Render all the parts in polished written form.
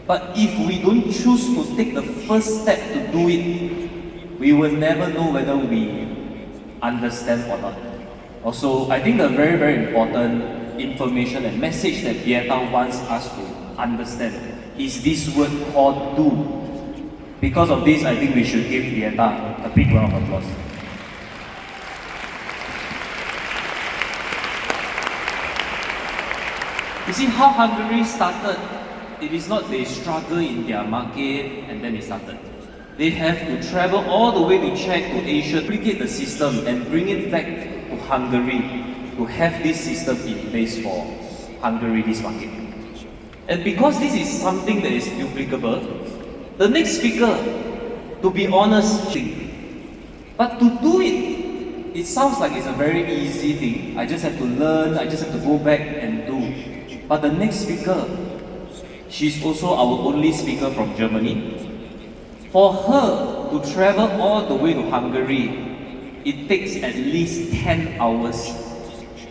But if we don't choose to take the first step to do it, we will never know whether we understand or not. Also, I think the very, very important information and message that Beata wants us to understand is this word called do. Because of this, I think we should give Beata a big round of applause. You see how Hungary started? It is not they struggle in their market and then they started. They have to travel all the way to Czech, to Asia, replicate the system and bring it back to Hungary to have this system in place for Hungary, this market. And because this is something that is duplicable, the next speaker, to be honest, but to do it, it sounds like it's a very easy thing. I just have to learn, I just have to go back and do. But the next speaker, she's also our only speaker from Germany. For her to travel all the way to Hungary, it takes at least 10 hours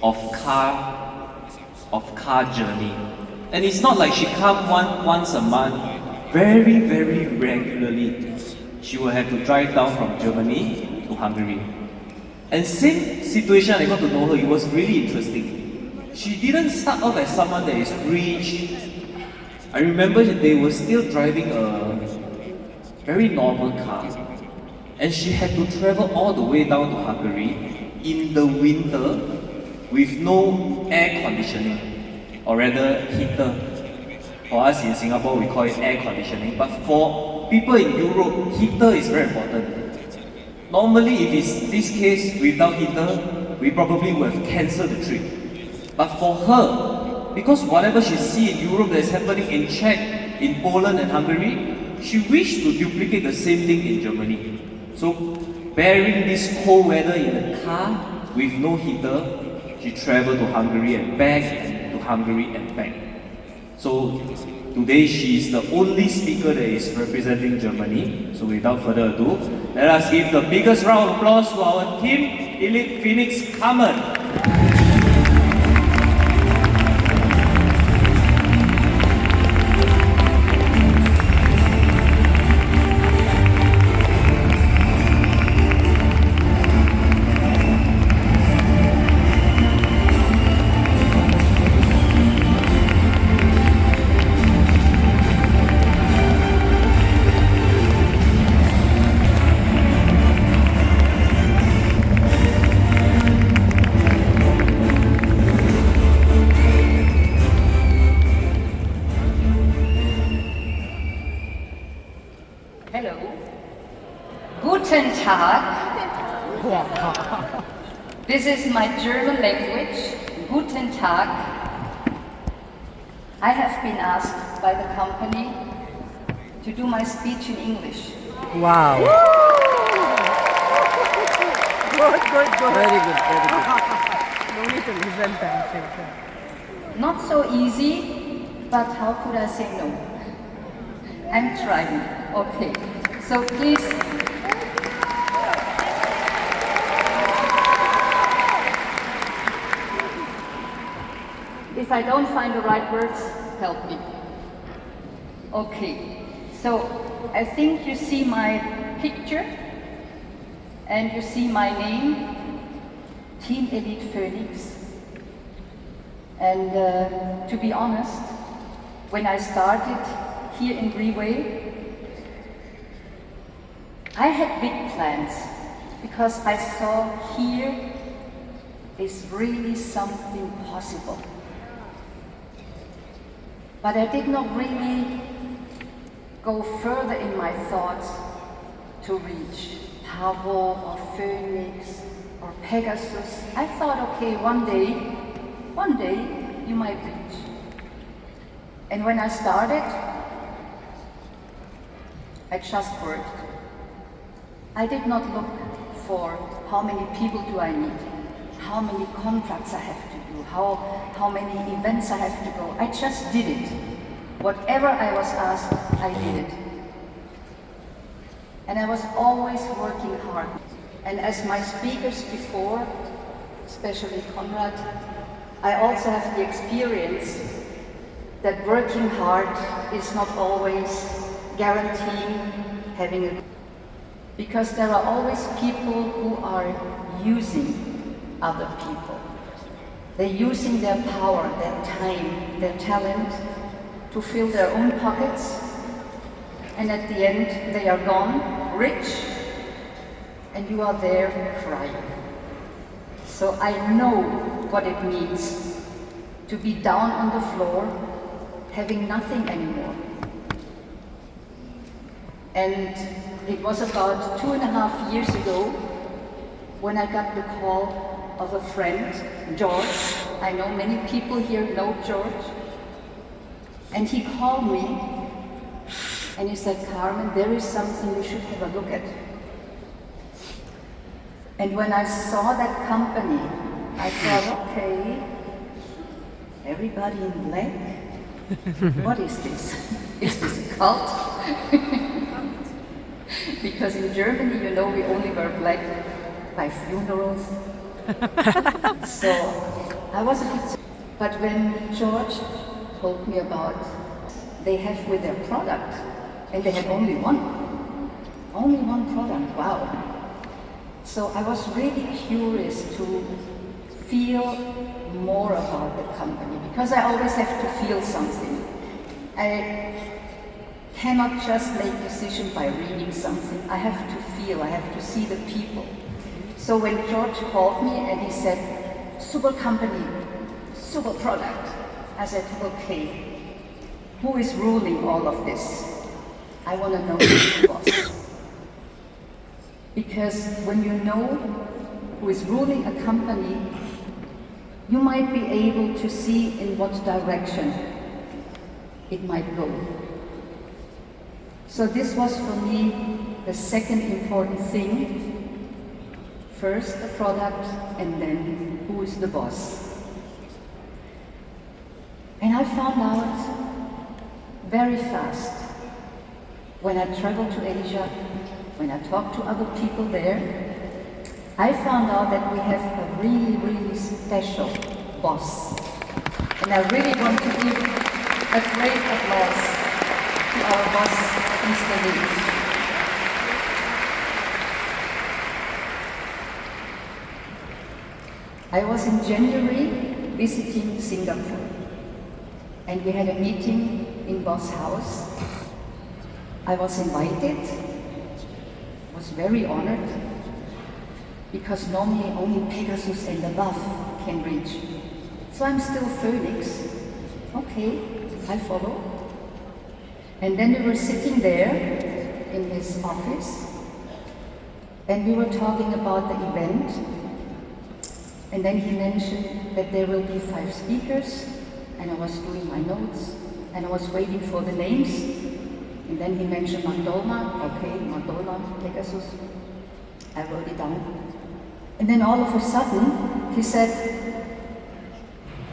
of car journey. And it's not like she comes once a month, very, very regularly. She will have to drive down from Germany to Hungary. And same situation, I got to know her, it was really interesting. She didn't start off as someone that is rich. I remember they were still driving a very normal car. And she had to travel all the way down to Hungary in the winter with no air conditioning, or rather heater. For us in Singapore, we call it air conditioning. But for people in Europe, heater is very important. Normally, if it's this case without heater, we probably would have cancelled the trip. But for her, because whatever she sees in Europe that is happening in Czech, in Poland and Hungary, she wished to duplicate the same thing in Germany. So, bearing this cold weather in a car with no heater, she traveled to Hungary and back, and to Hungary and back. So, today she is the only speaker that is representing Germany. So, without further ado, let us give the biggest round of applause to our team, Elite Phoenix Carmen. Hello. Guten Tag. This is my German language. Guten Tag. I have been asked by the company to do my speech in English. Wow. Good. Very good. No need to listen. Thank you. Not so easy, but how could I say no? I'm trying. Okay. So please. If I don't find the right words, help me. Okay. So I think you see my picture and you see my name, Team Elite Phoenix. And to be honest, when I started here in Riway, I had big plans because I saw here is really something possible. But I did not really go further in my thoughts to reach Pavo or Phoenix or Pegasus. I thought, okay, one day you might reach. And when I started, I just worked. I did not look for how many people do I need, how many contracts I have to do, how many events I have to go. I just did it. Whatever I was asked, I did it. And I was always working hard. And as my speakers before, especially Konrad, I also have the experience that working hard is not always guaranteeing having a, because there are always people who are using other people. They're using their power, their time, their talent to fill their own pockets, and at the end they are gone, rich, and you are there crying. So I know what it means to be down on the floor, having nothing anymore. And it was about 2.5 years ago when I got the call of a friend, George. I know many people here know George. And he called me and he said, Carmen, there is something we should have a look at. And when I saw that company, I thought, okay, everybody in black? What is this? Is this a cult? Because in Germany, you know, we only wear black by funerals. So I was a bit. But when George told me about they have with their product, and they had only one product, wow. So I was really curious to feel more about the company, because I always have to feel something. I cannot just make decision by reading something. I have to feel, I have to see the people. So when George called me and he said, super company, super product, I said, okay, who is ruling all of this? I want to know who's the boss. Because when you know who is ruling a company, you might be able to see in what direction it might go. So this was for me the second important thing. First the product, and then who is the boss. And I found out very fast when I traveled to Asia, when I talked to other people there, I found out that we have a really, really special boss. And I really want to give a great applause to our boss, Mr. Riway. I was in January visiting Singapore, and we had a meeting in boss' house. I was invited, was very honored, because normally only Pegasus and above can reach. So I'm still Phoenix. Okay, I follow. And then we were sitting there in his office, and we were talking about the event. And then he mentioned that there will be 5 speakers, and I was doing my notes, and I was waiting for the names. And then he mentioned Madonna. Okay, Madonna, Pegasus. I wrote it down. And then all of a sudden, he said,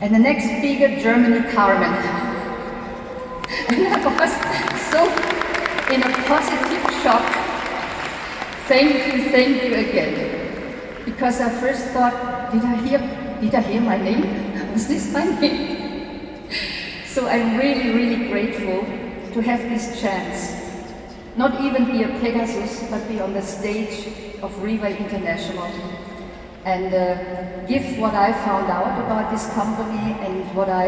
and the next speaker, Germany, Carmen. And I was so in a positive shock. Thank you again. Because I first thought, did I hear my name? Was this my name? So I'm really, really grateful to have this chance. Not even be a Pegasus, but be on the stage of Riway International, and give what I found out about this company and what I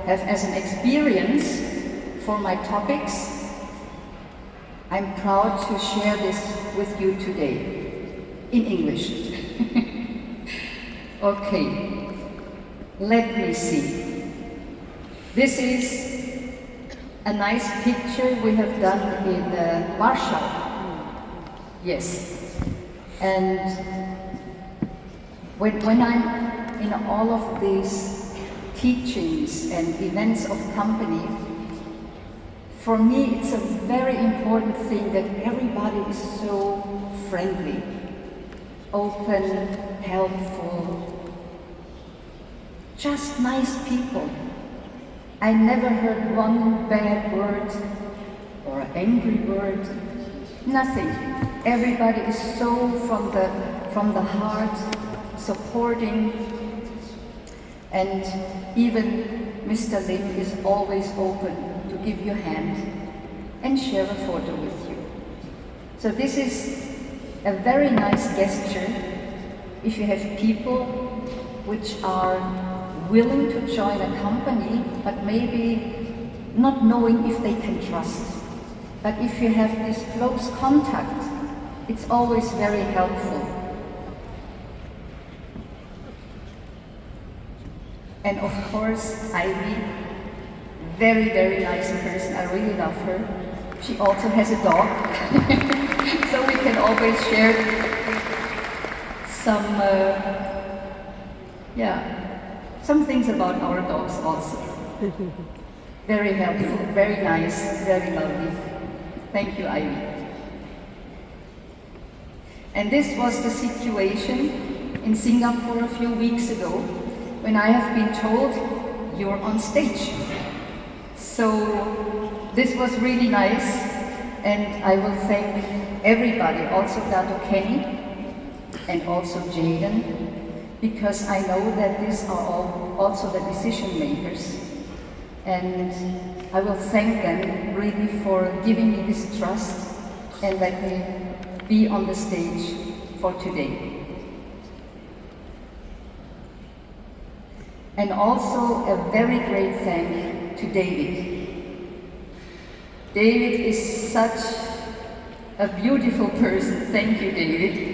have as an experience for my topics. I'm proud to share this with you today in English. Okay, let me see. This is a nice picture we have done in Warsaw. Yes. And when I'm in all of these teachings and events of company, for me it's a very important thing that everybody is so friendly, open, helpful, just nice people. I never heard one bad word or an angry word, nothing. Everybody is so from the heart, supporting, and even Mr. Lim is always open to give you a hand and share a photo with you. So this is a very nice gesture if you have people which are willing to join a company, but maybe not knowing if they can trust. But if you have this close contact, it's always very helpful. And of course, Ivy, very, very nice person. I really love her. She also has a dog, so we can always share some things about our dogs also. Very helpful, very nice, very lovely. Thank you, Ivy. And this was the situation in Singapore a few weeks ago, when I have been told, you're on stage. So this was really nice, and I will thank everybody, also Dato Kenny and also Jaden, because I know that these are all also the decision makers. And I will thank them really for giving me this trust and let me be on the stage for today. And also a very great thank to David. David is such a beautiful person. Thank you, David.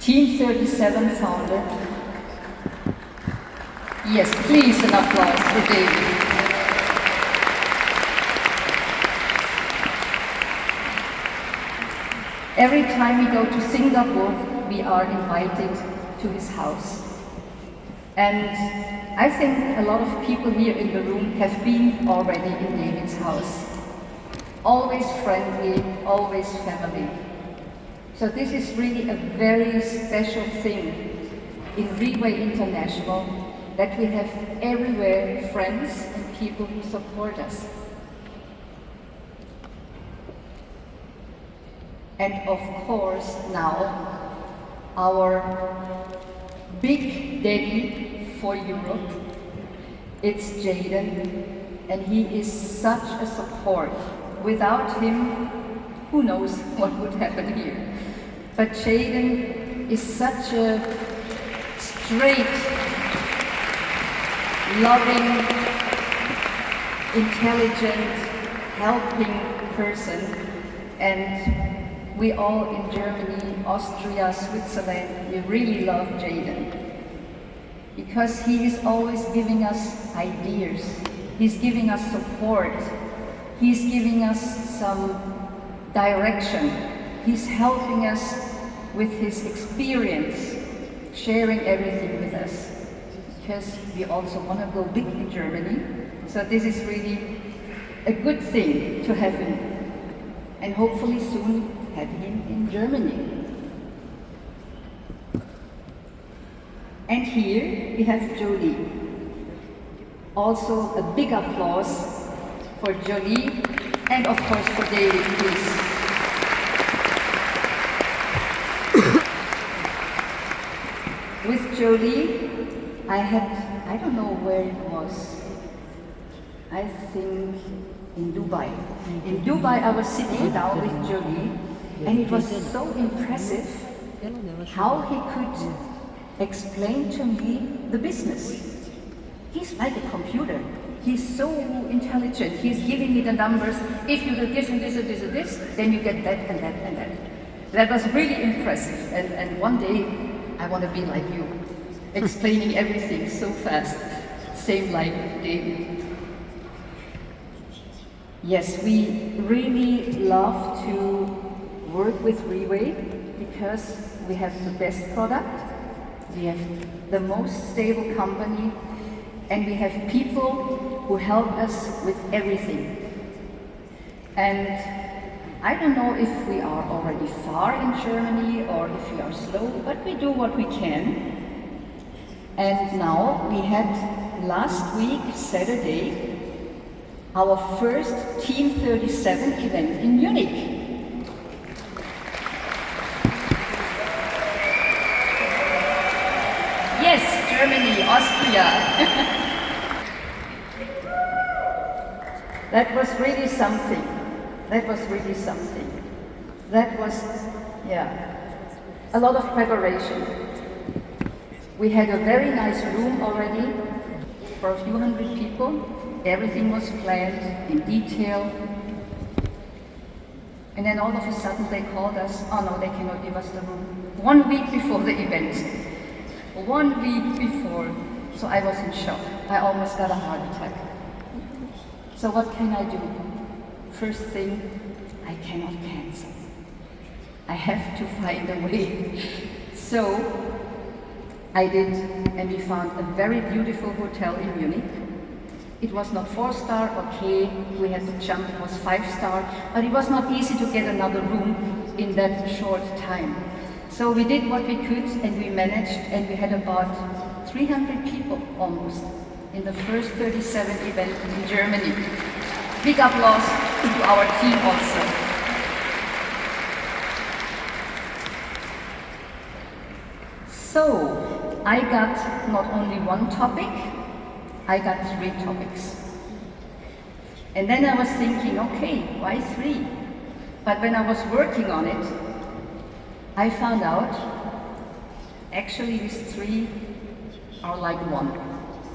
Team 37 founder. Yes, please an applause for David. Every time we go to Singapore, we are invited to his house. And I think a lot of people here in the room have been already in David's house. Always friendly, always family. So this is really a very special thing in Riway International, that we have everywhere friends and people who support us. And of course now, our big daddy for Europe, it's Jaden, and he is such a support. Without him, who knows what would happen here. But Jaden is such a straight, loving, intelligent, helping person, and we all in Germany, Austria, Switzerland, we really love Jaden, because he is always giving us ideas, he's giving us support, he's giving us some direction, he's helping us with his experience, sharing everything with us, because we also want to go big in Germany. So this is really a good thing to have him, and hopefully soon have him in Germany. And here we have Jolie. Also a big applause for Jolie, and of course for David, please. With Jolie, I don't know where it was, I think in Dubai. In Dubai I was sitting down with Jolie, and it was so impressive how he could explain to me the business. He's like a computer. He's so intelligent. He's giving me the numbers. If you do this and this and this and this, then you get that and that and that. That was really impressive. And one day, I want to be like you, explaining everything so fast. Same like David. Yes, we really love to work with Riway because we have the best product, we have the most stable company, and we have people who help us with everything. And I don't know if we are already far in Germany or if we are slow, but we do what we can. And now we had last week, Saturday, our first Team 37 event in Munich. Yes, Germany, Austria. That was really something. That was really something. That was, yeah, a lot of preparation. We had a very nice room already for a few hundred people. Everything was planned in detail. And then all of a sudden they called us, oh no, they cannot give us the room. 1 week before the event. 1 week before. So I was in shock. I almost got a heart attack. So what can I do? First thing, I cannot cancel. I have to find a way. So I did, and we found a very beautiful hotel in Munich. It was not 4-star, okay, we had to jump, it was 5-star, but it was not easy to get another room in that short time. So we did what we could, and we managed, and we had about 300 people almost in the first 37 event in Germany. Big applause to our team also. So, I got not only one topic, I got 3 topics. And then I was thinking, okay, why 3? But when I was working on it, I found out, actually these 3 are like one.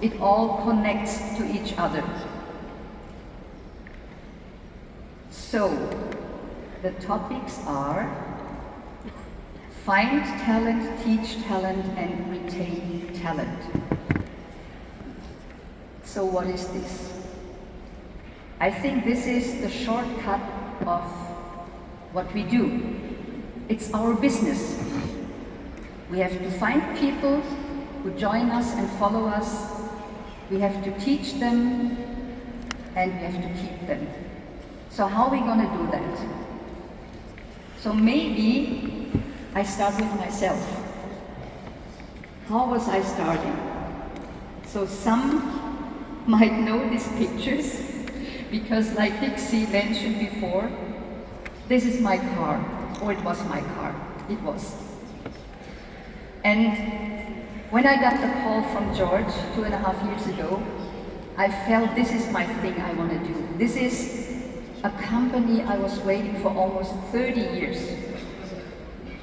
It all connects to each other. So, the topics are find talent, teach talent, and retain talent. So what is this? I think this is the shortcut of what we do. It's our business. We have to find people who join us and follow us. We have to teach them, and we have to keep them. So how are we going to do that? So maybe I start with myself. How was I starting? So some might know these pictures, because like Dixie mentioned before, this is my car, or it was my car, it was. And when I got the call from George 2.5 years ago, I felt this is my thing I want to do. This is a company I was waiting for almost 30 years.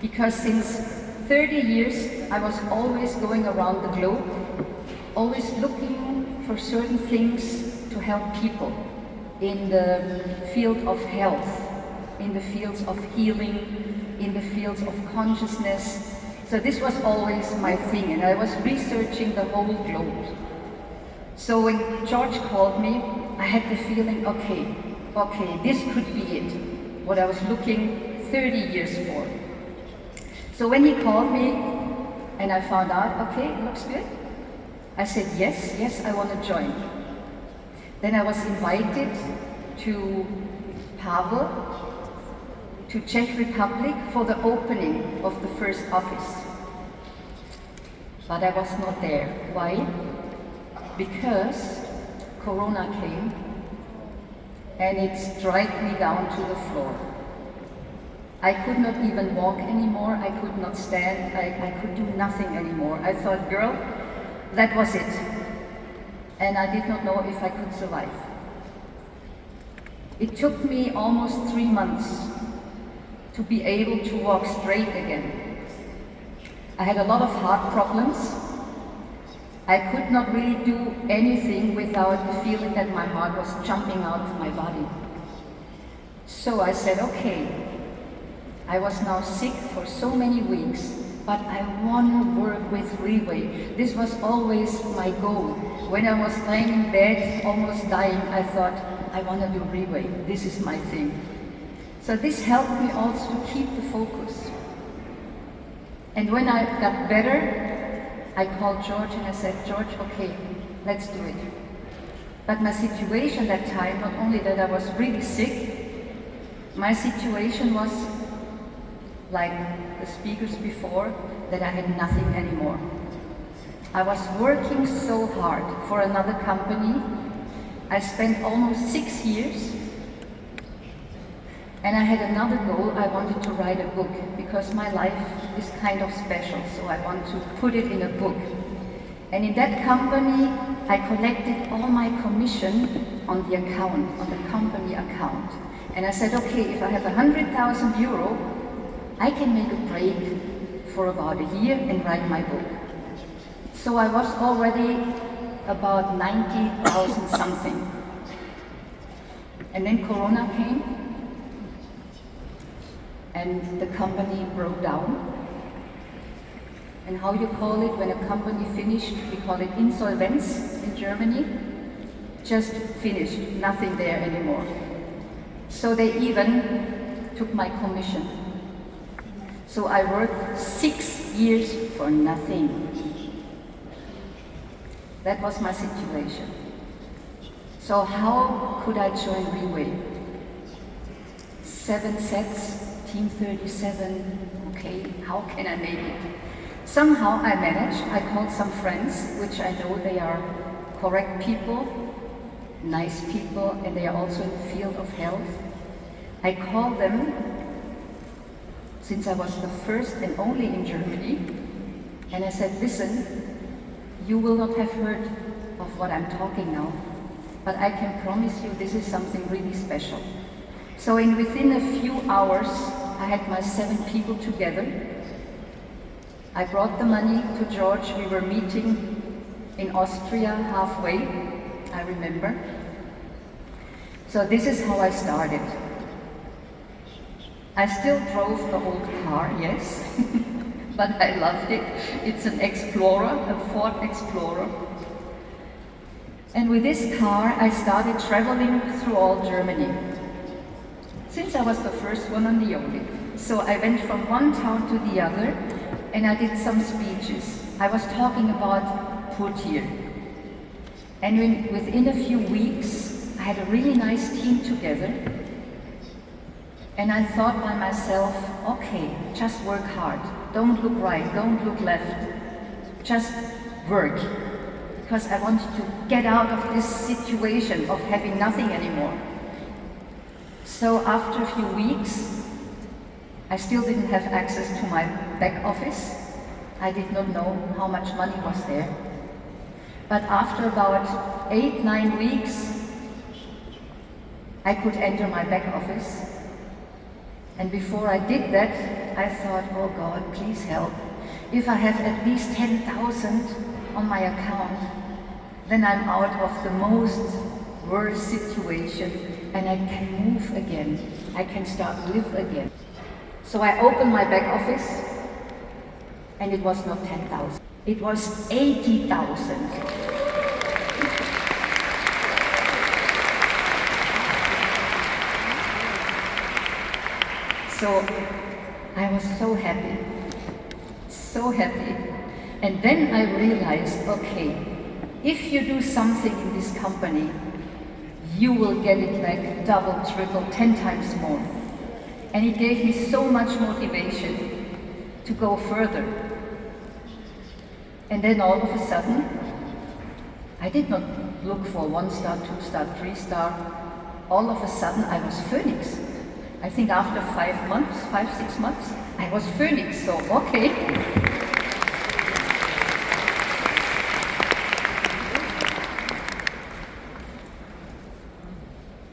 Because since 30 years, I was always going around the globe, always looking for certain things to help people in the field of health, in the fields of healing, in the fields of consciousness. So this was always my thing, and I was researching the whole globe. So when George called me, I had the feeling, okay, this could be it, what I was looking 30 years for. So when he called me, and I found out, okay, it looks good, I said, yes, I want to join. Then I was invited to Pavel, to Czech Republic for the opening of the first office. But I was not there. Why? Because Corona came and it struck me down to the floor. I could not even walk anymore, I could not stand, I could do nothing anymore. I thought, girl, that was it. And I did not know if I could survive. It took me almost 3 months to be able to walk straight again. I had a lot of heart problems. I could not really do anything without the feeling that my heart was jumping out of my body. So I said, okay, I was now sick for so many weeks, but I want to work with Riway. This was always my goal. When I was lying in bed, almost dying, I thought, I want to do Riway. This is my thing. So this helped me also to keep the focus. And when I got better, I called George and I said, George, okay, let's do it. But my situation that time, not only that I was really sick, my situation was like the speakers before, that I had nothing anymore. I was working so hard for another company. I spent almost 6 years. And I had another goal. I wanted to write a book because my life is kind of special, so I want to put it in a book. And in that company, I collected all my commission on the account, on the company account. And I said, okay, if I have 100,000 euro, I can make a break for about a year and write my book. So I was already about 90,000 something. And then Corona came, and the company broke down. And how you call it when a company finished? We call it insolvenz in Germany. Just finished, nothing there anymore. So they even took my commission. So I worked 6 years for nothing. That was my situation. So how could I join Riway? 7 sets, team 37, okay, how can I make it? Somehow I managed. I called some friends, which I know they are correct people, nice people, and they are also in the field of health. I called them, since I was the first and only in Germany, and I said, listen, you will not have heard of what I'm talking now, but I can promise you this is something really special. So within a few hours, I had my 7 people together. I brought the money to George. We were meeting in Austria halfway, I remember. So this is how I started. I still drove the old car, yes, but I loved it. It's an Explorer, a Ford Explorer. And with this car, I started traveling through all Germany. Since I was the first one and the only. So I went from one town to the other, and I did some speeches. I was talking about Purtier. And within a few weeks, I had a really nice team together. And I thought by myself, okay, just work hard. Don't look right, don't look left. Just work. Because I wanted to get out of this situation of having nothing anymore. So after a few weeks, I still didn't have access to my back office. I did not know how much money was there. But after about 8-9 weeks, I could enter my back office. And before I did that, I thought, oh God, please help. If I have at least 10,000 on my account, then I'm out of the most worst situation and I can move again. I can start live again. So I opened my back office and it was not 10,000. It was 80,000. So I was so happy, so happy. And then I realized, okay, if you do something in this company, you will get it back double, triple, 10 times more. And it gave me so much motivation to go further. And then all of a sudden, I did not look for 1-star, 2-star, 3-star. All of a sudden, I was Phoenix. I think after 5 months, 5-6 months, I was Phoenix, so okay.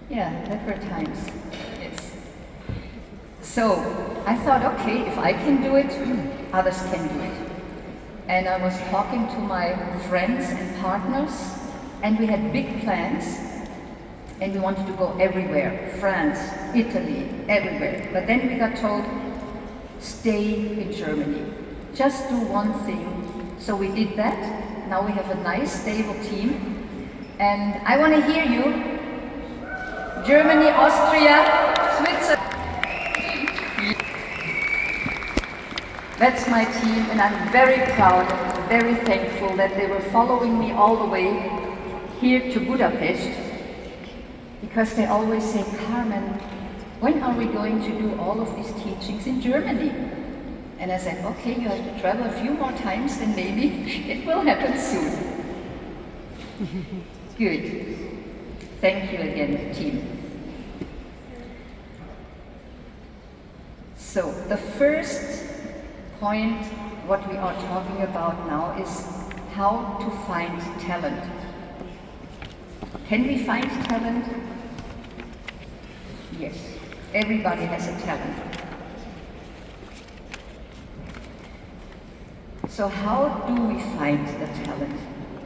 Yeah, that were times, yes. So I thought, okay, if I can do it, others can do it. And I was talking to my friends and partners, and we had big plans. And we wanted to go everywhere, France, Italy, everywhere. But then we got told, stay in Germany. Just do one thing. So we did that. Now we have a nice, stable team. And I want to hear you. Germany, Austria, Switzerland. That's my team, and I'm very proud, very thankful that they were following me all the way here to Budapest. Because they always say, Carmen, when are we going to do all of these teachings in Germany? And I said, okay, you have to travel a few more times, then maybe it will happen soon. Good. Thank you again, team. So, the first point, what we are talking about now, is how to find talent. Can we find talent? Yes, everybody has a talent. So how do we find the talent?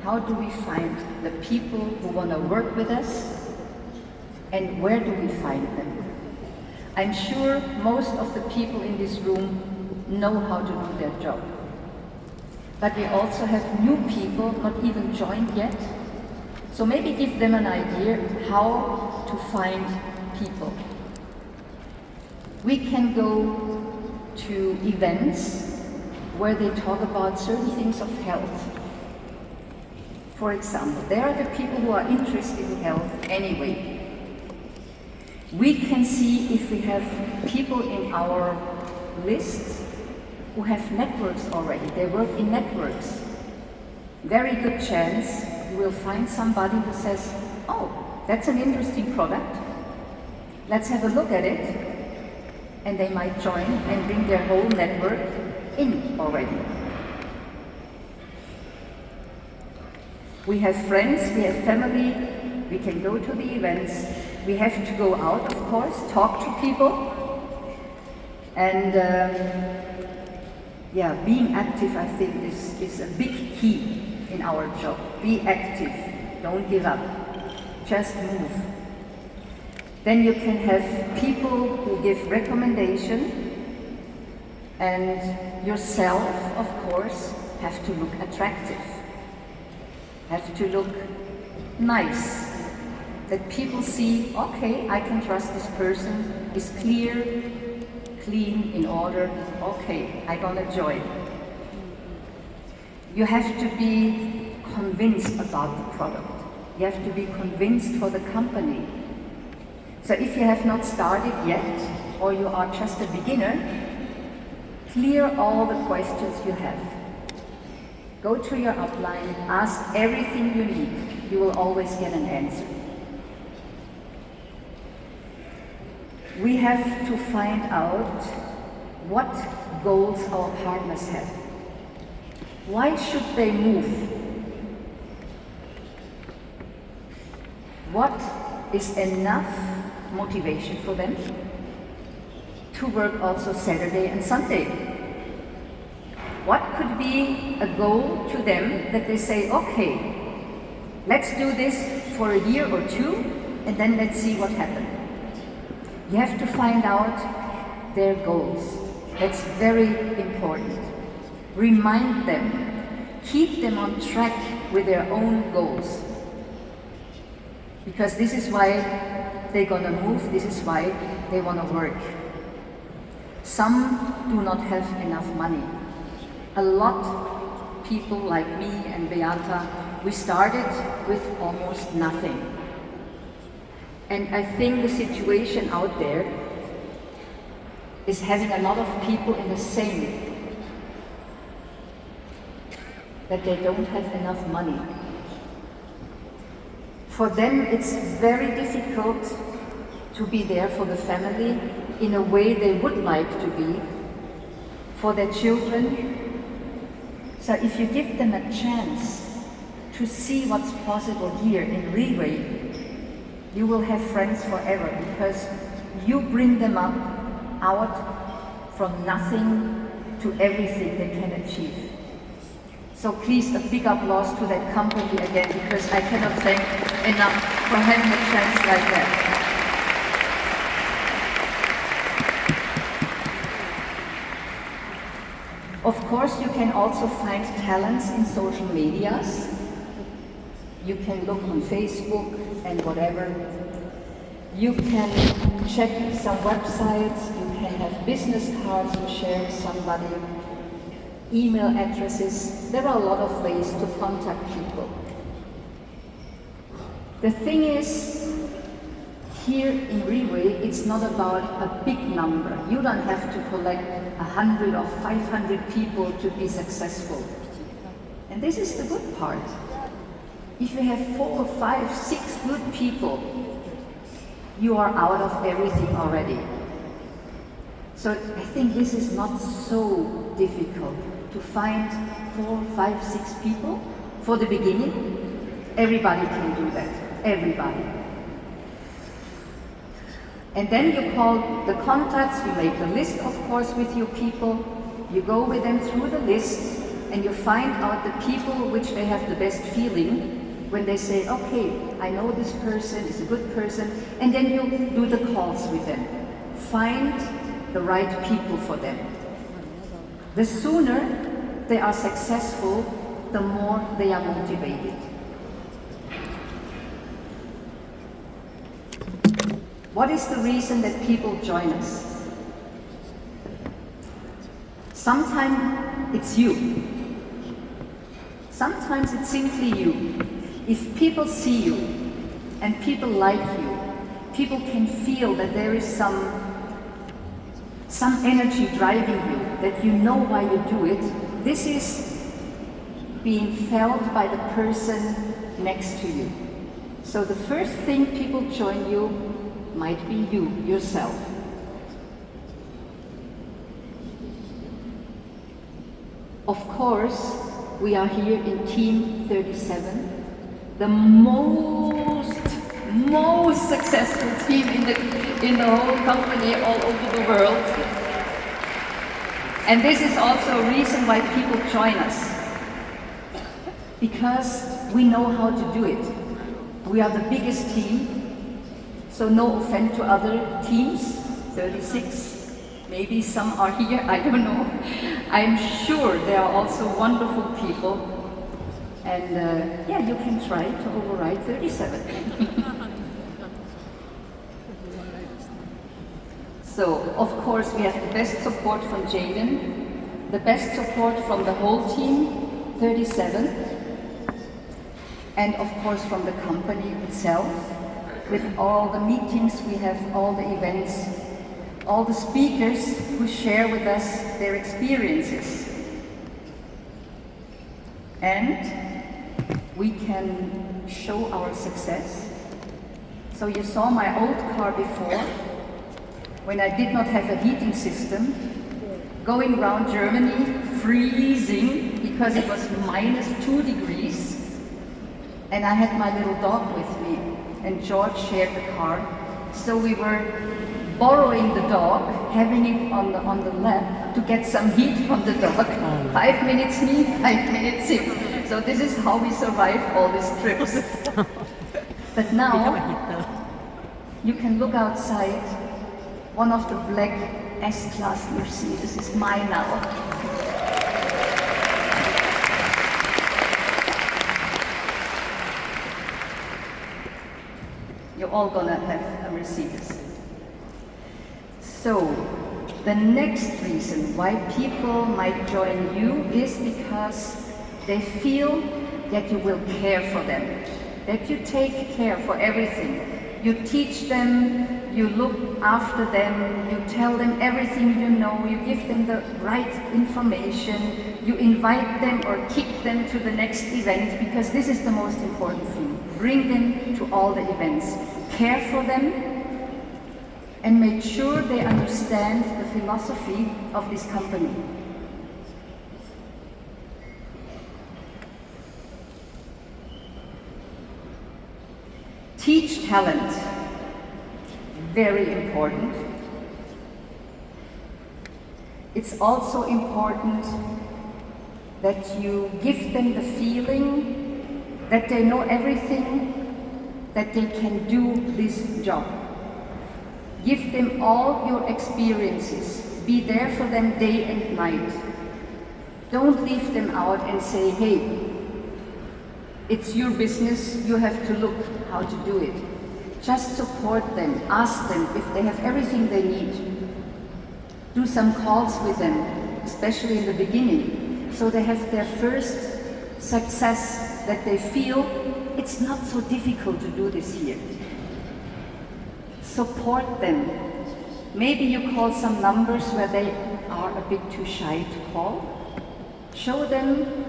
How do we find the people who want to work with us? And where do we find them? I'm sure most of the people in this room know how to do their job. But we also have new people not even joined yet. So maybe give them an idea how to find people. We can go to events where they talk about certain things of health. For example, there are the people who are interested in health anyway. We can see if we have people in our list who have networks already. They work in networks. Very good chance you will find somebody who says, oh, that's an interesting product. Let's have a look at it. And they might join and bring their whole network in already. We have friends, we have family, we can go to the events. We have to go out, of course, talk to people. And yeah, being active, I think, is a big key in our job. Be active, don't give up, just move. Then you can have people who give recommendation, and yourself, of course, have to look attractive, have to look nice, that people see, okay, I can trust this person, is clear, clean, in order, okay, I'm gonna join. You have to be convinced about the product. You have to be convinced for the company. So if you have not started yet, or you are just a beginner, clear all the questions you have. Go to your upline, ask everything you need. You will always get an answer. We have to find out what goals our partners have. Why should they move? What is enough motivation for them to work also Saturday and Sunday? What could be a goal to them that they say, okay, let's do this for a year or two, and then let's see what happens. You have to find out their goals. That's very important. Remind them. Keep them on track with their own goals. Because this is why they're gonna move, this is why they wanna work. Some do not have enough money. A lot of people like me and Beata, we started with almost nothing. And I think the situation out there is having a lot of people in the same, that they don't have enough money. For them, it's very difficult to be there for the family in a way they would like to be, for their children. So if you give them a chance to see what's possible here in Riway, you will have friends forever, because you bring them up out from nothing to everything they can achieve. So please, a big applause to that company again, because I cannot thank enough for having a chance like that. Of course, you can also find talents in social medias. You can look on Facebook and whatever. You can check some websites, you can have business cards you share with somebody, email addresses. There are a lot of ways to contact people. The thing is, here in Riway, it's not about a big number. You don't have to collect 100 or 500 people to be successful. And this is the good part. If you have 4, 5, 6 good people, you are out of everything already. So I think this is not so difficult to find 4, 5, 6 people for the beginning. Everybody can do that. everybody. And then you call the contacts, you make the list, of course, with your people. You go with them through the list, and you find out the people which they have the best feeling when they say, okay, I know this person is a good person, and then you do the calls with them. Find the right people for them. The sooner they are successful, the more they are motivated. What is the reason that people join us? Sometimes it's you. Sometimes it's simply you. If people see you and people like you, people can feel that there is some energy driving you, that you know why you do it. This is being felt by the person next to you. So the first thing people join you might be you, yourself. Of course, we are here in Team 37, the most successful team in the whole company all over the world. And this is also a reason why people join us. Because we know how to do it. We are the biggest team. So no offense to other teams, 36, maybe some are here, I don't know. I'm sure there are also wonderful people. And yeah, you can try to override 37. So, of course, we have the best support from Jaden, the best support from the whole team, 37, and of course from the company itself. With all the meetings we have, all the events, all the speakers who share with us their experiences. And we can show our success. So you saw my old car before, when I did not have a heating system, going around Germany, freezing, because it was -2 degrees, and I had my little dog with me. And George shared the car. So we were borrowing the dog, having it on the lap to get some heat from the dog. 5 minutes me, 5 minutes him. So this is how we survived all these trips. But now, you can look outside. One of the black S-Class Mercedes is mine now. You're all gonna have a Mercedes. So, the next reason why people might join you is because they feel that you will care for them, that you take care for everything. You teach them, you look after them, you tell them everything you know, you give them the right information, you invite them or kick them to the next event, because this is the most important thing. Bring them to all the events, care for them, and make sure they understand the philosophy of this company. Teach talent, very important. It's also important that you give them the feeling that they know everything, that they can do this job. Give them all your experiences. Be there for them day and night. Don't leave them out and say, hey, it's your business, you have to look how to do it. Just support them, ask them if they have everything they need. Do some calls with them, especially in the beginning, so they have their first success, that they feel it's not so difficult to do this here. Support them. Maybe you call some numbers where they are a bit too shy to call. Show them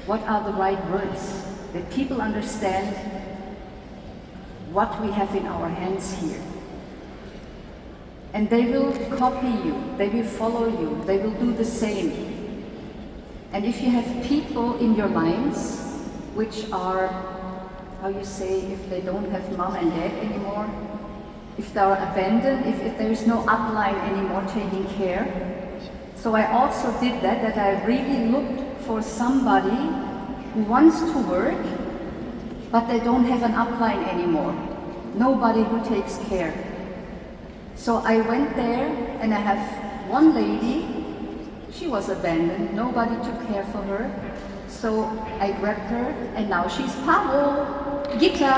what are the right words, that people understand what we have in our hands here. And they will copy you, they will follow you, they will do the same. And if you have people in your lines which are how you say, if they don't have mom and dad anymore, if they are abandoned, if there is no upline anymore taking care. So I also did that I really looked for somebody who wants to work, but they don't have an upline anymore. Nobody who takes care. So I went there and I have one lady, she was abandoned, nobody took care for her. So I grabbed her and now she's Pavo, Gita.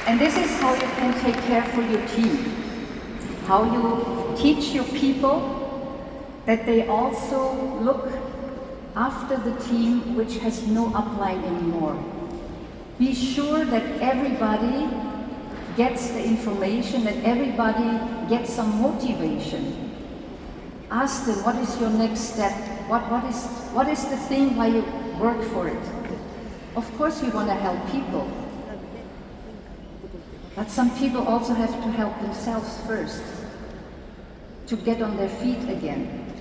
And this is how you can take care for your team. How you teach your people that they also look after the team which has no upline anymore. Be sure that everybody gets the information, that everybody gets some motivation. Ask them, what is your next step? What is the thing why you work for it? Of course we want to help people. But some people also have to help themselves first to get on their feet again.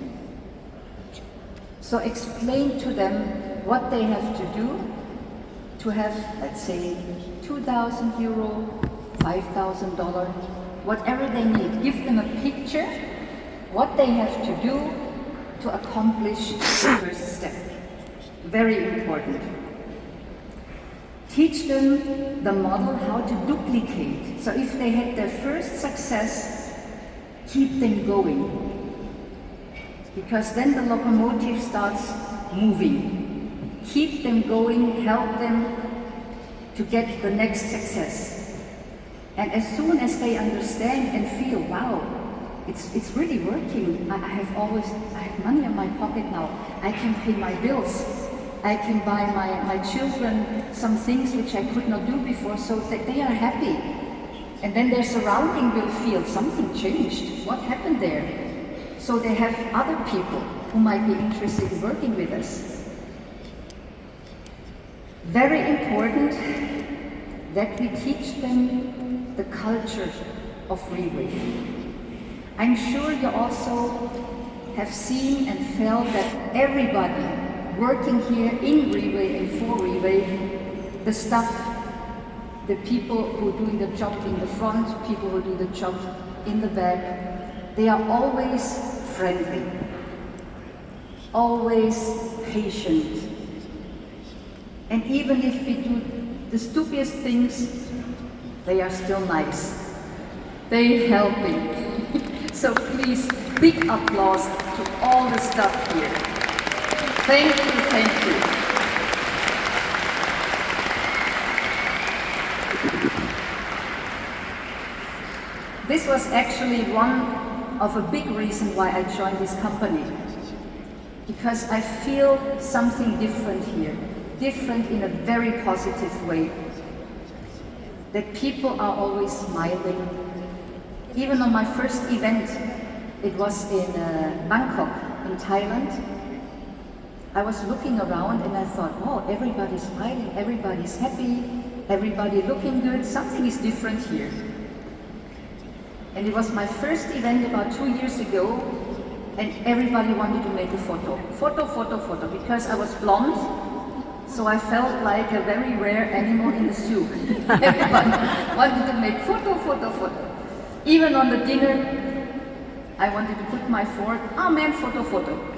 So explain to them what they have to do to have, let's say, 2,000 euro, $5,000, whatever they need. Give them a picture, what they have to do to accomplish the first step. Very important. Teach them the model how to duplicate. So if they had their first success, keep them going. Because then the locomotive starts moving. Keep them going, help them to get the next success. And as soon as they understand and feel, wow, it's really working. I have money in my pocket now. I can pay my bills. I can buy my children some things which I could not do before, so that they are happy. And then their surrounding will feel something changed. What happened there? So they have other people who might be interested in working with us. Very important that we teach them the culture of Riway. I'm sure you also have seen and felt that everybody working here in Riway and for Riway, the staff, the people who are doing the job in the front, people who do the job in the back, they are always friendly, always patient. And even if we do the stupidest things, they are still nice. They helping. So please, big applause to all the staff here. Thank you, thank you. This was actually one of a big reason why I joined this company. Because I feel something different here. Different in a very positive way. That people are always smiling. Even on my first event, it was in Bangkok, in Thailand. I was looking around and I thought, wow, everybody's smiling, everybody's happy, everybody looking good, something is different here. And it was my first event about 2 years ago, and everybody wanted to make a photo. Photo, because I was blonde, so I felt like a very rare animal in the zoo. Everybody wanted to make photo. Even on the dinner, I wanted to put my fork, oh man, photo.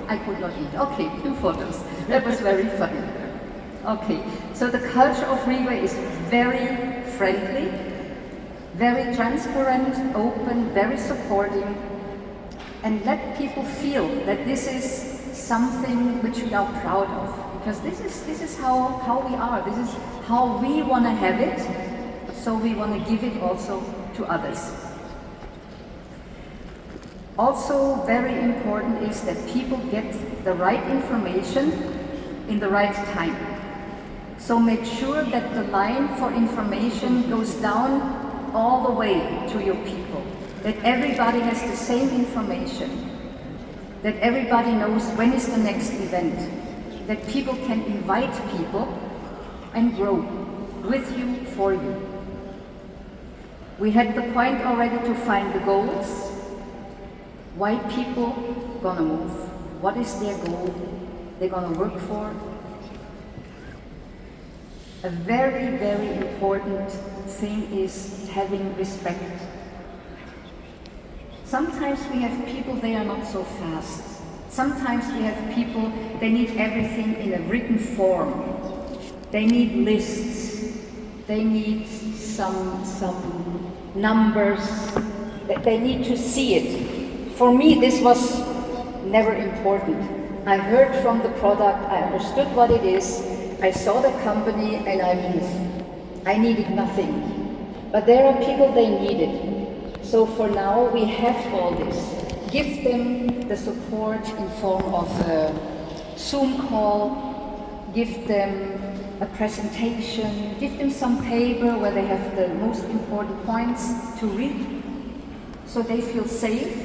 I could not eat. Okay, 2 photos. That was very funny. Okay, so the culture of Riway is very friendly, very transparent, open, very supporting, and let people feel that this is something which we are proud of. Because this is how we are, this is how we want to have it, so we want to give it also to others. Also very important is that people get the right information in the right time. So make sure that the line for information goes down all the way to your people. That everybody has the same information. That everybody knows when is the next event. That people can invite people and grow with you, for you. We had the point already to find the goals. Why people gonna move? What is their goal? they're going to work for. A very, very important thing is having respect. Sometimes we have people, they are not so fast. Sometimes we have people, they need everything in a written form. They need lists. They need some numbers. They need to see it. For me, this was never important. I heard from the product, I understood what it is, I saw the company, and I moved. I needed nothing. But there are people, they need it. So for now, we have all this. Give them the support in form of a Zoom call, give them a presentation, give them some paper where they have the most important points to read, so they feel safe,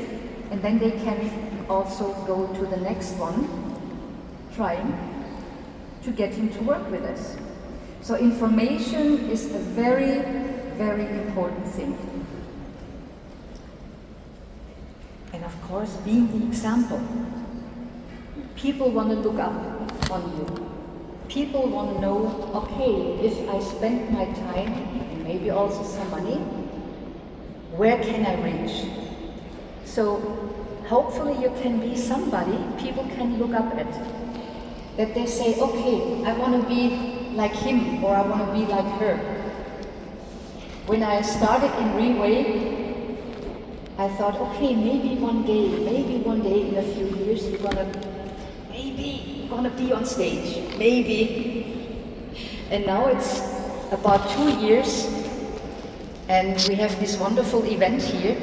and then they can also go to the next one, trying to get him to work with us. So information is a very, very important thing. And of course, being the example. People want to look up on you. People want to know, okay, if I spend my time, and maybe also some money, where can I reach? So hopefully you can be somebody people can look up at. That they say, okay, I want to be like him, or I want to be like her. When I started in Riway, I thought, okay, maybe one day in a few years, we're gonna be on stage, maybe. And now it's about 2 years, and we have this wonderful event here,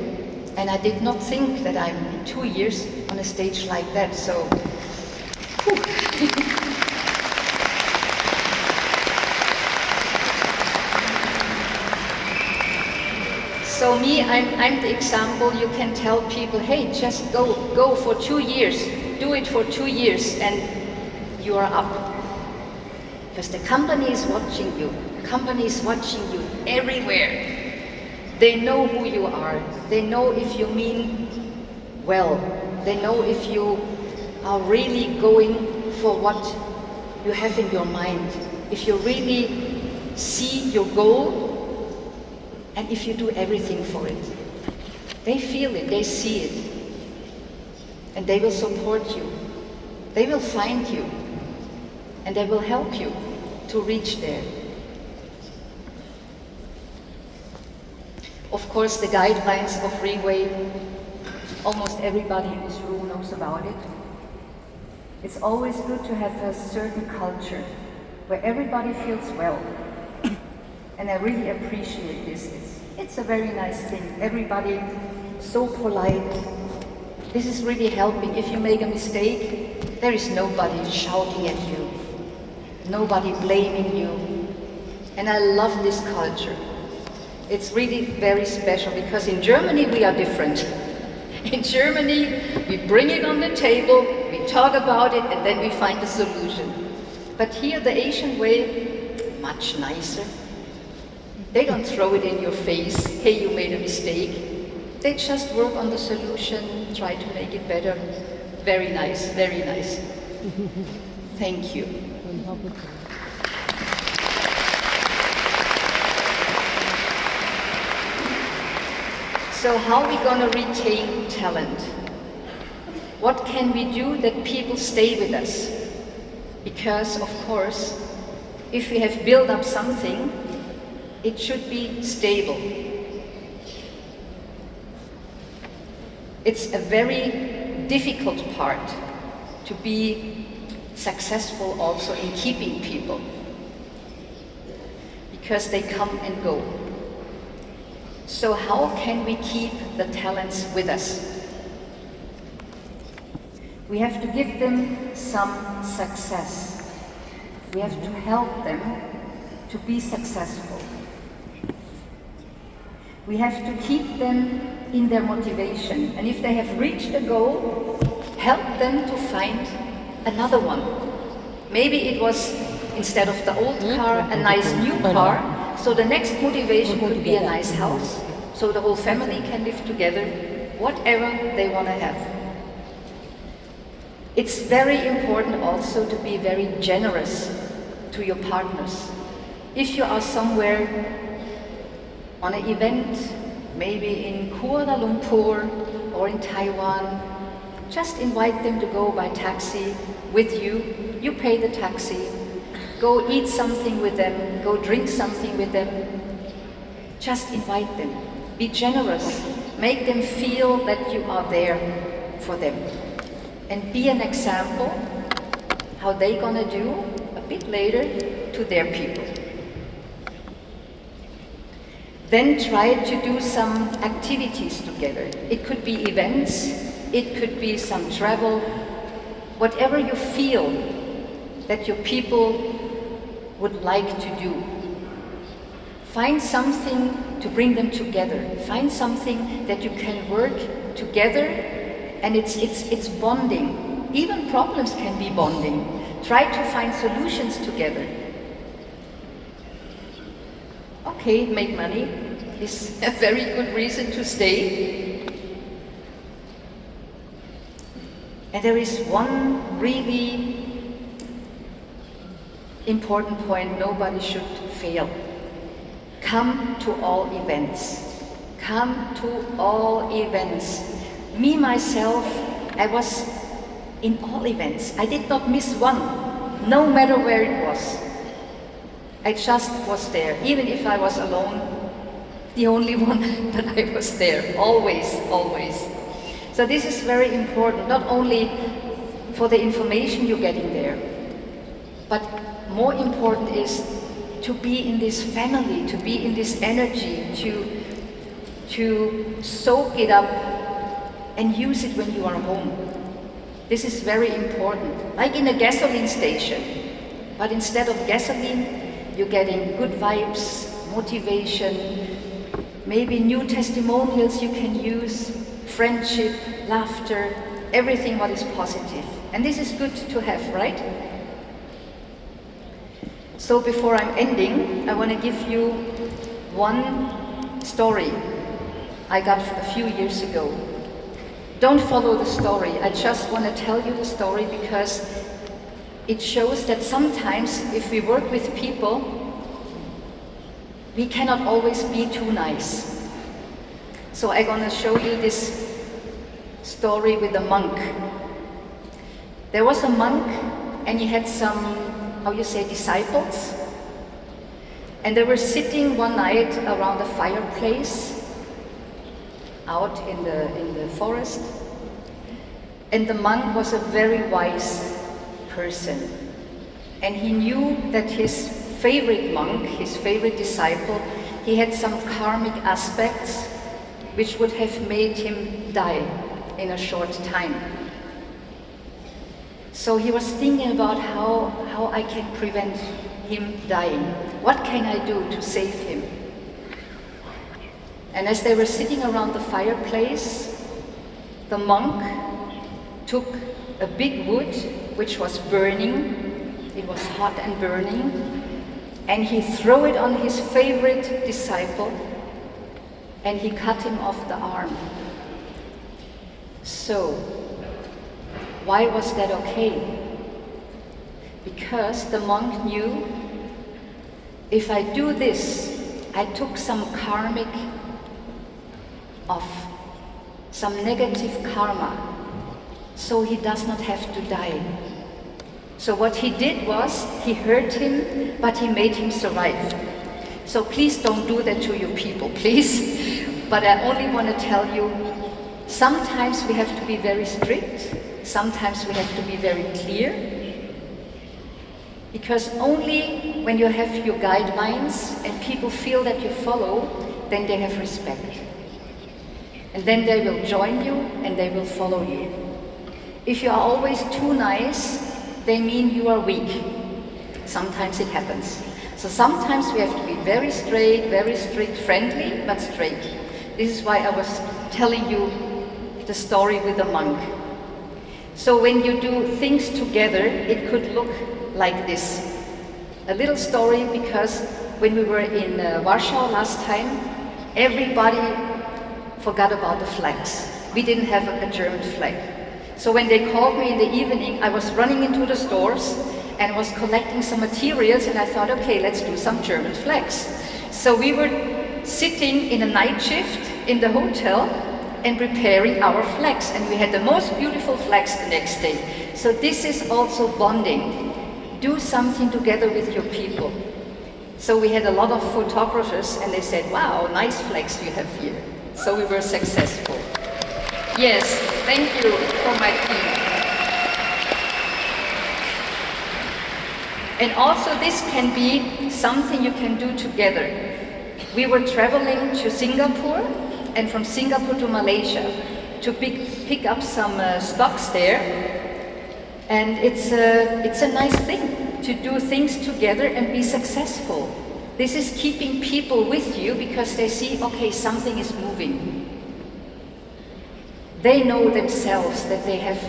and I did not think that I'm in 2 years on a stage like that, so. So me, I'm the example. You can tell people, hey, just go for 2 years, do it for 2 years, and you are up. Because the company is watching you. The company is watching you everywhere. They know who you are. They know if you mean well. They know if you are really going for what you have in your mind. If you really see your goal, and if you do everything for it. They feel it, they see it. And they will support you. They will find you. And they will help you to reach there. Of course, the guidelines of Riway, almost everybody in this room knows about it. It's always good to have a certain culture where everybody feels well. And I really appreciate this. It's a very nice thing. Everybody so polite. This is really helping. If you make a mistake, there is nobody shouting at you, nobody blaming you. And I love this culture. It's really very special because in Germany we are different. In Germany, we bring it on the table, we talk about it, and then we find a solution. But here, the Asian way, much nicer. They don't throw it in your face, hey, you made a mistake. They just work on the solution, try to make it better. Very nice, very nice. Thank you. So how are we going to retain talent? What can we do that people stay with us? Because, of course, if we have built up something, it should be stable. It's a very difficult part to be successful also in keeping people, because they come and go. So how can we keep the talents with us? We have to give them some success. We have to help them to be successful. We have to keep them in their motivation. And if they have reached a goal, help them to find another one. Maybe it was, instead of the old car, a nice new car. So the next motivation could be a nice house. So the whole family can live together, whatever they want to have. It's very important also to be very generous to your partners. If you are somewhere on an event, maybe in Kuala Lumpur or in Taiwan, just invite them to go by taxi with you. You pay the taxi. Go eat something with them. Go drink something with them. Just invite them. Be generous. Make them feel that you are there for them. And be an example how they gonna do a bit later to their people. Then try to do some activities together. It could be events, it could be some travel, whatever you feel that your people would like to do. Find something to bring them together. Find something that you can work together, and it's bonding. Even problems can be bonding. Try to find solutions together. Okay, make money is a very good reason to stay. And there is one really important point nobody should fail. Come to all events. Come to all events. Me, myself, I was in all events. I did not miss one, no matter where it was. I just was there, even if I was alone, the only one that I was there, always, always. So this is very important, not only for the information you're getting there, but more important is to be in this family, to be in this energy, to soak it up and use it when you are home. This is very important, like in a gasoline station, but instead of gasoline, you're getting good vibes, motivation, maybe new testimonials you can use, friendship, laughter, everything what is positive. And this is good to have, right? So before I'm ending, I want to give you one story I got a few years ago. Don't follow the story, I just want to tell you the story because it shows that sometimes if we work with people, we cannot always be too nice. So I'm going to show you this story with a monk. There was a monk and he had some, how you say, disciples. And they were sitting one night around a fireplace out in the forest. And the monk was a very wise person. And he knew that his favorite monk, his favorite disciple, he had some karmic aspects which would have made him die in a short time. So he was thinking about how I can prevent him dying. What can I do to save him? And as they were sitting around the fireplace, the monk took a big wood which was burning. It was hot and burning. And he threw it on his favorite disciple and he cut him off the arm. So, why was that okay? Because the monk knew, if I do this, I took some karmic off, some negative karma, so he does not have to die. So what he did was, he hurt him, but he made him survive. So please don't do that to your people, please. But I only want to tell you, sometimes we have to be very strict, sometimes we have to be very clear, because only when you have your guidelines and people feel that you follow, then they have respect. And then they will join you and they will follow you. If you are always too nice, they mean you are weak. Sometimes it happens. So sometimes we have to be very straight, very strict, friendly, but straight. This is why I was telling you the story with the monk. So when you do things together, it could look like this. A little story, because when we were in Warsaw last time, everybody forgot about the flags. We didn't have a German flag. So when they called me in the evening, I was running into the stores and was collecting some materials, and I thought, okay, let's do some German flags. So we were sitting in a night shift in the hotel and preparing our flags, and we had the most beautiful flags the next day. So this is also bonding. Do something together with your people. So we had a lot of photographers, and they said, wow, nice flags you have here. So we were successful. Yes, thank you for my team. And also this can be something you can do together. We were traveling to Singapore, and from Singapore to Malaysia to pick up some stocks there. And it's a nice thing to do things together and be successful. This is keeping people with you because they see, okay, something is moving. They know themselves that they have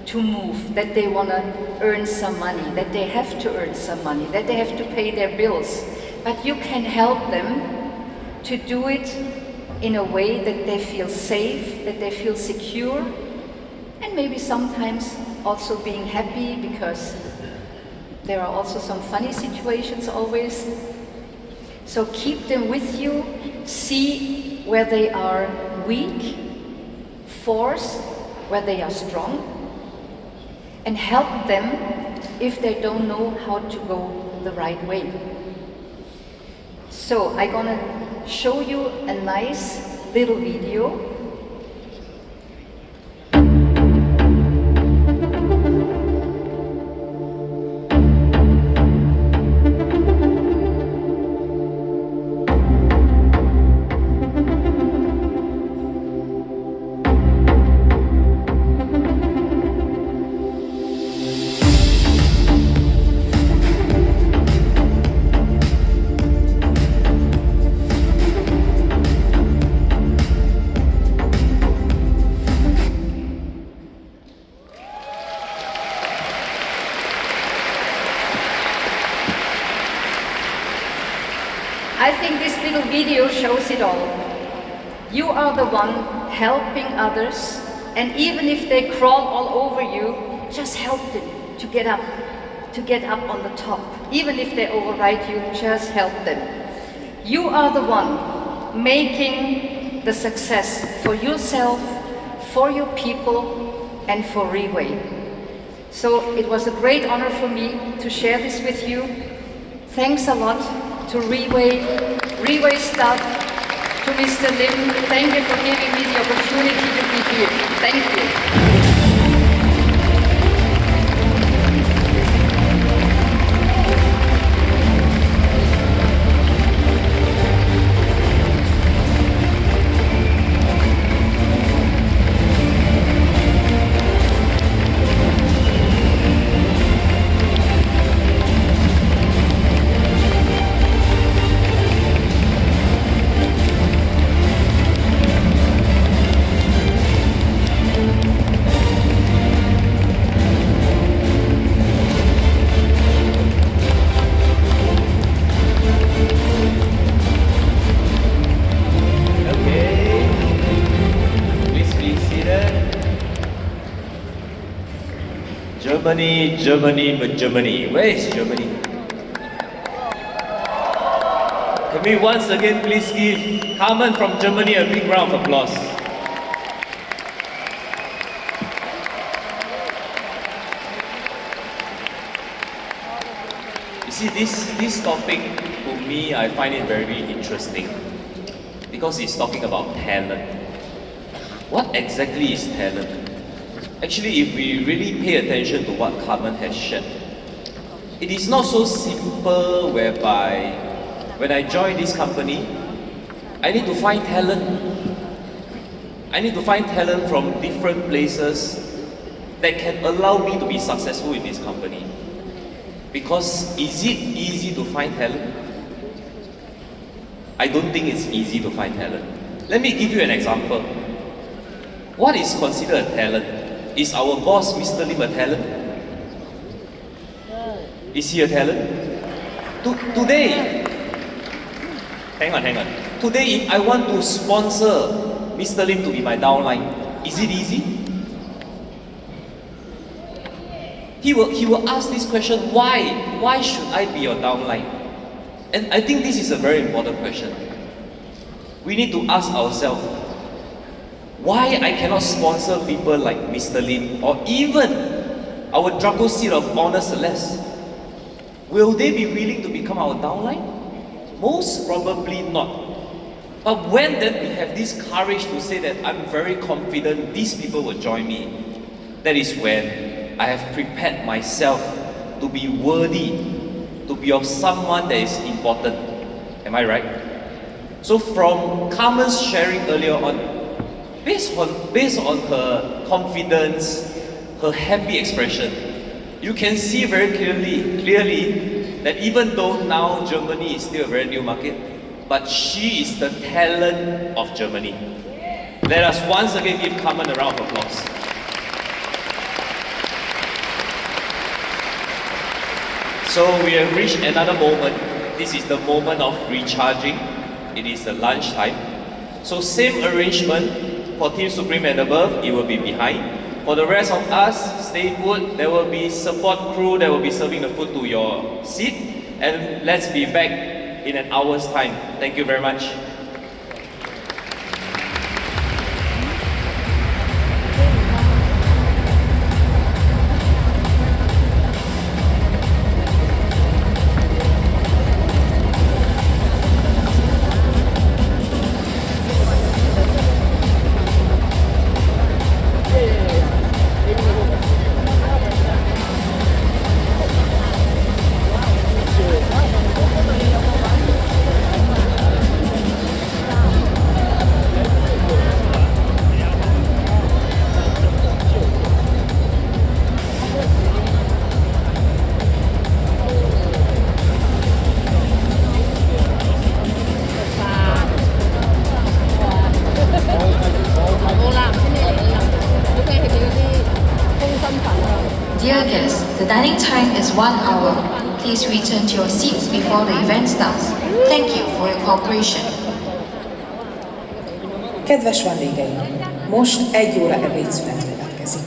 to move, that they want to earn some money, that they have to earn some money, that they have to pay their bills. But you can help them to do it in a way that they feel safe, that they feel secure, and maybe sometimes also being happy, because there are also some funny situations always. So keep them with you, see where they are weak, force where they are strong, and help them if they don't know how to go the right way. So I'm gonna show you a nice little video. I think this little video shows it all. You are the one helping others, and even if they crawl all over you, just help them to get up on the top. Even if they override you, just help them. You are the one making the success for yourself, for your people, and for Riway. So it was a great honor for me to share this with you. Thanks a lot to Riway staff, to Mr. Lim. Thank you for giving me the opportunity to be here. Thank you. Germany. Where is Germany? Can we once again please give Carmen from Germany a big round of applause? You see, this topic, to me, I find it very interesting because it's talking about talent. What exactly is talent? Actually, if we really pay attention to what Carmen has shared, it is not so simple whereby when I join this company, I need to find talent. I need to find talent from different places that can allow me to be successful in this company. Because is it easy to find talent? I don't think it's easy to find talent. Let me give you an example. What is considered a talent? Is our boss, Mr. Lim, a talent? Is he a talent? Today, hang on. Today, if I want to sponsor Mr. Lim to be my downline, is it easy? he will ask this question, why? Why should I be your downline? And I think this is a very important question. We need to ask ourselves, why I cannot sponsor people like Mr. Lim or even our Draco Seat of Honor Celeste? Will they be willing to become our downline? Most probably not. But when then we have this courage to say that I'm very confident these people will join me, that is when I have prepared myself to be worthy, to be of someone that is important. Am I right? So from Carmen's sharing earlier on, based on her confidence, her happy expression, you can see very clearly that even though now Germany is still a very new market, but she is the talent of Germany. Let us once again give Carmen a round of applause. So we have reached another moment. This is the moment of recharging. It is the lunchtime. So same arrangement for Team Supreme and above, it will be behind. For the rest of us, stay put. There will be support crew that will be serving the food to your seat. And let's be back in an hour's time. Thank you very much. Dear guests, the dining time is 1 hour. Please return to your seats before the event starts. Thank you for your cooperation. Kedves vendégeink, most 1 óra ebédszünet következik.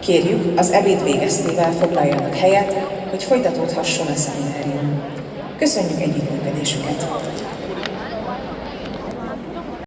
Kérjük, az ebéd végeztével foglaljanak helyet, hogy folytatódhasson a szeminárium. Köszönjük együttműködésüket!